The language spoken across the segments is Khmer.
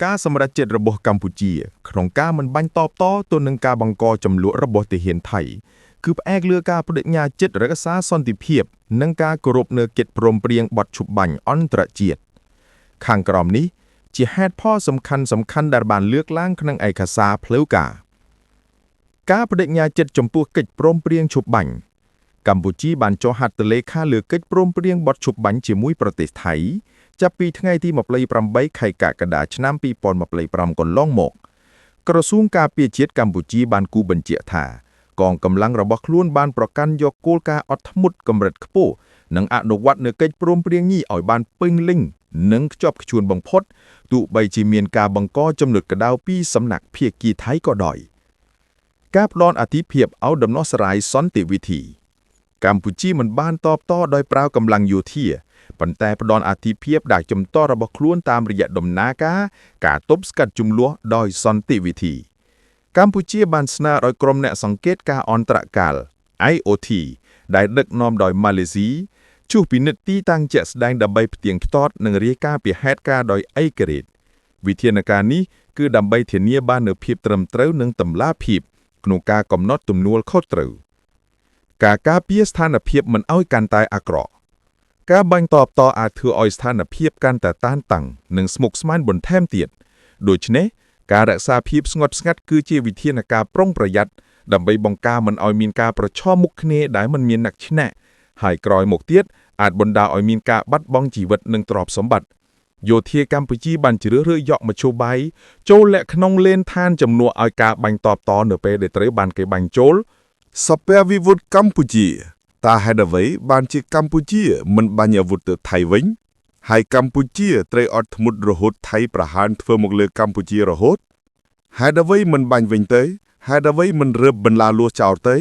ការសម្រេចចិត្តរបស់កម្ពុជាក្នុងការមិនបាញ់តបតទៅនឹងការបង្កចំនួនរបស់ទាហានថៃគឺផ្អែកលើការបដិញ្ញាចិត្តរក្សាសន្តិភាពនិងការគោរពនូវកិច្ចព្រមព្រៀងបទឈប់បាញ់អន្តរជាតិខាងក្រោមនេះជាហេតុផលសំខាន់ដែលបានលើកឡើងក្នុងឯកសារផ្លូវការបដិញ្ញាចិត្តចំពោះកិច្ចព្រមព្រៀងឈប់បាញ់កម្ពុជាបានចុះហត្ថលេខាលើកិច្ចព្រមព្រៀងបទឈប់បាញ់ជាមួយប្រទេសថៃចាប់ពីថ្ងៃទី28ខែកក្កដាឆ្នាំ2025កន្លងមកក្រសួងការពារជាតិកម្ពុជាបានគូបញ្ជាក់ថាកងកម្លាំងរបស់ខ្លួនបានប្រកាន់យកគោលការណ៍អត់ធ្មត់កម្រិតខ្ពស់និងអនុវត្តនូវកិច្ចព្រមព្រៀងនេះឲ្យបានពេញលេញនិងខ្ជាប់ខ្ជួនបំផុតទោះបីជាមានការបង្កចំនួនក្តៅពីសំណាក់ភាគីថៃក៏ដោយការផ្តល់អាទិភាពឲ្យដំណោះស្រាយសន្តិវិធីកម្ពុជាមិនបានតបតដោយប្រើកម្លាំងយោធាប៉ុន្តែផ្តល់អាទិភាពដាក់ជំទាស់របស់ខ្លួនតាមរយៈដំណើរការទប់ស្កាត់ជំនួសដោយសន្តិវិធីកម្ពុជាបានស្នើឲ្យក្រុមអ្នកសង្កេតការអន្តរកាល IOT ដែលដឹកនាំដោយម៉ាឡេស៊ីជួសពិនិត្យទីតាំងជាក់ស្ដែងដើម្បីផ្ទៀងផ្ទាត់និងរាយការណ៍ពីហេតុការណ៍ដោយឯករាជ្យវិធានការនេះគឺដើម្បីធានាបាននូវភាពត្រឹមត្រូវនិងតម្លាភាពក្នុងការកំណត់ទំនួលខុសត្រូវការការពារស្ថានភាពមិនឲ្យកាន់តែអាក្រក់ការបាញ់តបតអាចធ្វើឲ្យស្ថានភាពកាន់តែតានតឹងនិងស្មុគស្មាញបន្ថែមទៀតដូច្នេះការរក្សាភាពស្ងប់ស្ងាត់គឺជាវិធានការប្រុងប្រយ័ត្នដើម្បីបង្ការមិនឲ្យមានការប្រឈមមុខគ្នាដែលមិនមានអ្នកឈ្នះហើយក្រោយមកទៀតអាចបណ្ដាលឲ្យមានការបាត់បង់ជីវិតនិងទ្រព្យសម្បត្តិយោធាកម្ពុជាបានជ្រើសរើសយកមធ្យោបាយចូលលាក់ក្នុងលេនឋានជំនួសឲ្យការបាញ់តបតនៅពេលដែលត្រូវបានគេបាញ់ចូលសព្វវិវុធកម្ពុជាតើហេតុអ្វីបានជាកម្ពុជាមិនបាញ់អាវុធទៅថៃវិញហើយកម្ពុជាត្រូវអត់ធ្មត់រហូតថៃប្រហារធ្វើមកលើកម្ពុជារហូតហេតុអ្វីមិនបាញ់វិញទៅហេតុអ្វីមិនរើបបន្លាលួសចោលទៅ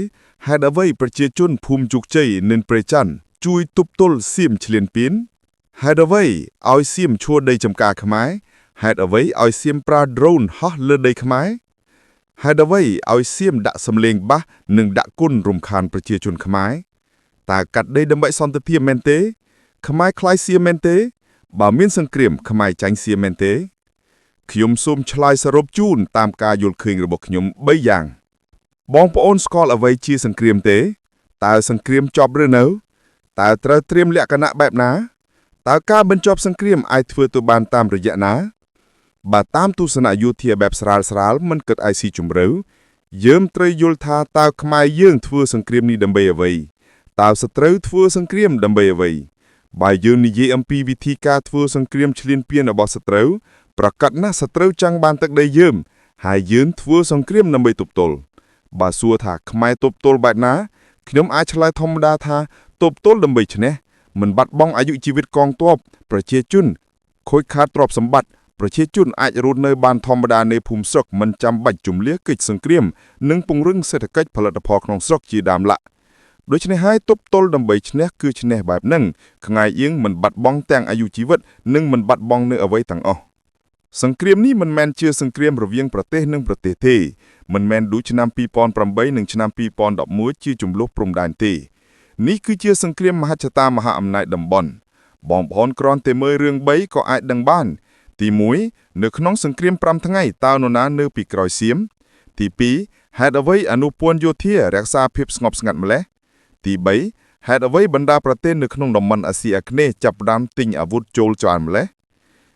ហេតុអ្វីប្រជាជនភូមិជោគជ័យនិងព្រៃច័ន្ទជួយទប់ទល់សៀមឈ្លានពានហេតុអ្វីឲ្យសៀមឈួរដីចំការខ្មែរហេតុអ្វីឲ្យសៀមប្រើ drone ហោះលើដីខ្មែរហេតុអ្វីឲ្យសៀមដាក់សម្លេងបាសនិងដាក់គុណរំខានប្រជាជនខ្មែរតើកាត់ដីដើម្បីសន្តិភាពមែនទេខ្មែរខ្លាយសៀមមែនទេបើមានសង្គ្រាមខ្មែរចាញ់សៀមមែនទេខ្ញុំសូមឆ្លើយសរុបជូនតាមការយល់ឃើញរបស់ខ្ញុំ3យ៉ាងបងប្អូនស្គាល់អ្វីជាសង្គ្រាមទេតើសង្គ្រាមចប់ឬនៅតើត្រូវត្រៀមលក្ខណៈបែបណាតើការបញ្ចប់សង្គ្រាមអាចធ្វើទៅបានតាមរយៈណាបើតាមទស្សនៈយោធាបែបស្រាលមិនគិតឲ្យស៊ីជម្រៅយើងត្រូវយល់ថាតើខ្មែរយើងធ្វើសង្គ្រាមនេះដើម្បីអ្វីតើសត្រូវធ្វើសង្គ្រាមដើម្បីអ្វីបើយើងនិយាយអំពីវិធីការធ្វើសង្គ្រាមឈ្លានពានរបស់សត្រូវប្រកាសណាស់សត្រូវចង់បានទឹកដីយើងហើយយើងធ្វើសង្គ្រាមដើម្បីទប់ទល់បើសួរថាខ្មែរទប់ទល់បែបណាខ្ញុំអាចឆ្លើយធម្មតាថាទប់ទល់ដើម្បីឈ្នះមិនបាត់បង់អាយុជីវិតកងទ័ពប្រជាជនខូចខាតទ្រព្យសម្បត្តិប្រជាជនអាចរស់នៅបានធម្មតានៅភូមិស្រុកមិនចាំបាច់ជម្លៀសកិច្ចសង្គ្រាមនិងពង្រឹងសេដ្ឋកិច្ចផលិតផលក្នុងស្រុកជាដើមឡាក់ដូច្នេះហើយទប់ទល់ដើម្បីឈ្នះគឺឈ្នះបែបហ្នឹងខ្មែរយើងមិនបាត់បង់ទាំងអាយុជីវិតនិងមិនបាត់បង់នៅអ្វីទាំងអស់សង្គ្រាមនេះមិនមែនជាសង្គ្រាមរវាងប្រទេសនិងប្រទេសទេមិនមែនដូចឆ្នាំ2008និងឆ្នាំ2011ជាជម្លោះព្រំដែនទេនេះគឺជាសង្គ្រាមមហិច្ឆតាមហាអំណាចតំបន់បងប្អូនគ្រាន់តែមើលរឿង3ក៏អាចដឹងបានទី1នៅក្នុងសង្គ្រាម5ថ្ងៃតើនរណានៅពីក្រោយសៀមទី2ហេតុអ្វីអនុព័ន្ធយោធារក្សាភាពស្ងប់ស្ងាត់ម្ល៉េះទី3ហេតុអ្វីបណ្ដាប្រទេសនៅក្នុងតំបន់អាស៊ីអាគ្នេយ៍ចាប់ផ្ដើមទិញអាវុធចូលច្រើនម្ល៉េះ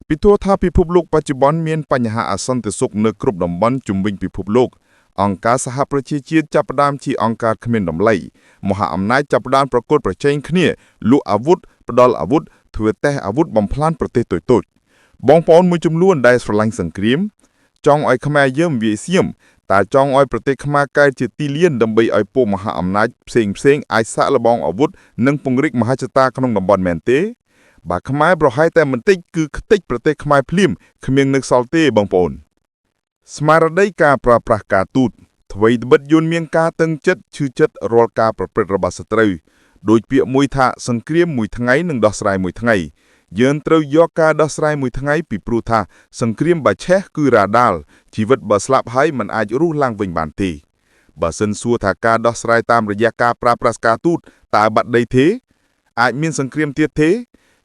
ពីព្រោះថាពិភពលោកបច្ចុប្បន្នមានបញ្ហាអសន្តិសុខនៅគ្រប់តំបន់ជុំវិញពិភពលោកអង្គការសហប្រជាជាតិចាប់ផ្ដើមជាអង្គការគ្មានតម្លៃមហាអំណាចចាប់ផ្ដើមប្រកួតប្រជែងគ្នាលក់អាវុធផ្ដល់អាវុធធ្វើតេស្តអាវុធបំផ្លាញប្រទេសតូចៗបងប្អូនមួយចំនួនដែលស្រឡាញ់សង្គ្រាមចង់ឲ្យខ្មែរយើងវាយសៀមតែចង់ឲ្យប្រទេសខ្មែរកែជាទីលានដើម្បីឲ្យពួកមហាអំណាចផ្សេងអាចសាកល្បងអាវុធនិងពង្រីកមហិច្ឆតាក្នុងតំបន់មែនទេបើខ្មែរប្រហែលតែបន្តិចគឺខ្ទេចប្រទេសខ្មែរភ្លាមគ្មាននឹកសល់ទេបងប្អូនស្មារតីការប្រើប្រាស់ការទូតអ្វីត្បិតយួនមានការតឹងចិត្តឈឺចិត្តរាល់ការប្រព្រឹត្តរបស់សត្រូវដោយពាក្យមួយថាសង្គ្រាមមួយថ្ងៃនឹងដោះស្រាយមួយថ្ងៃយើងត្រូវយកការដោះស្រាយមួយថ្ងៃពីព្រោះថាសង្គ្រាមបើឆេះគឺរ៉ាដាល់ជីវិតបើស្លាប់ហើយមិនអាចរស់ឡើងវិញបានទេបើសិនសួរថាការដោះស្រាយតាមរយៈការប្រើប្រាស់ការទូតតើបាត់ដីទេអាចមានសង្គ្រាមទៀតទេ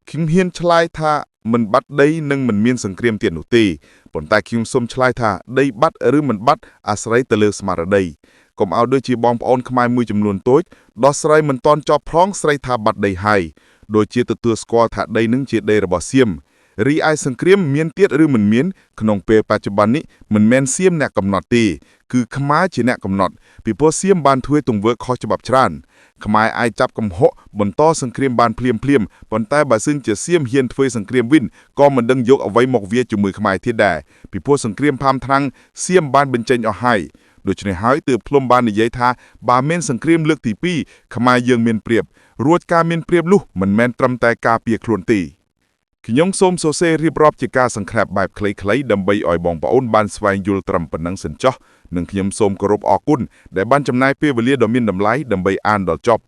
ខ្ញុំហ៊ានឆ្លើយថា មិនបាត់ដីនិងមិនមានសង្គ្រាមទៀតនោះទេប៉ុន្តែខ្ញុំសូមឆ្លើយថាដីបាត់ឬមិនបាត់អាស្រ័យទៅលើស្មារតីកុំឲ្យដូចជាបងប្អូនខ្មែរមួយចំនួនតូចដោះស្រាយមិនទាន់ចប់ផងស្រីថាបាត់ដីហើយដូចជាទទួលស្គាល់ថាដីនឹងជាដីរបស់សៀមរីឯសង្គ្រាមមានទៀតឬមិនមានក្នុងពេលបច្ចុប្បន្ននេះមិនមែនសៀមអ្នកកំណត់ទេគឺខ្មែរជាអ្នកកំណត់ពីព្រោះសៀមបានធ្វើទង្វើខុសច្បាប់ច្រើនខ្មែរអាចចាប់កំហុសបន្តសង្គ្រាមបានភ្លាមប៉ុន្តែបើសិនជាសៀមហ៊ានធ្វើសង្គ្រាមវិញក៏មិនដឹងយកអ្វីមកវាជាមួយខ្មែរទៀតដែរពីព្រោះសង្គ្រាមផាមថ្នាំងសៀមបានបញ្ចេញអស់ហើយដូច្នេះហើយទើបភ្លុំបាននិយាយថាបើមានសង្គ្រាមលើកទី2ខ្មែរយើងមានប្រៀបរួចការមានប្រៀបនោះមិនមែនត្រឹមតែការពារខ្លួនទេខ្ញុំសូមសរសេររៀបរាប់ជាការសង្ខេបបែបខ្លីៗដើម្បីឲ្យបងប្អូនបានស្វែងយល់ត្រឹមប៉ុណ្ណឹងសិនចុះនិងខ្ញុំសូមគោរពអរគុណដែលបានចំណាយពេលវេលាដ៏មានតម្លៃដើម្បីអានដល់ចប់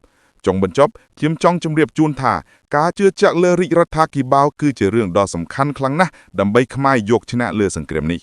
ចុងបញ្ចប់ខ្ញុំចង់ជម្រាបជូនថាការជឿជាក់លើរាជរដ្ឋាភិបាលគឺជារឿងដ៏សំខាន់ខ្លាំងណាស់ដើម្បីខ្មែរយកឈ្នះលើសង្គ្រាមនេះ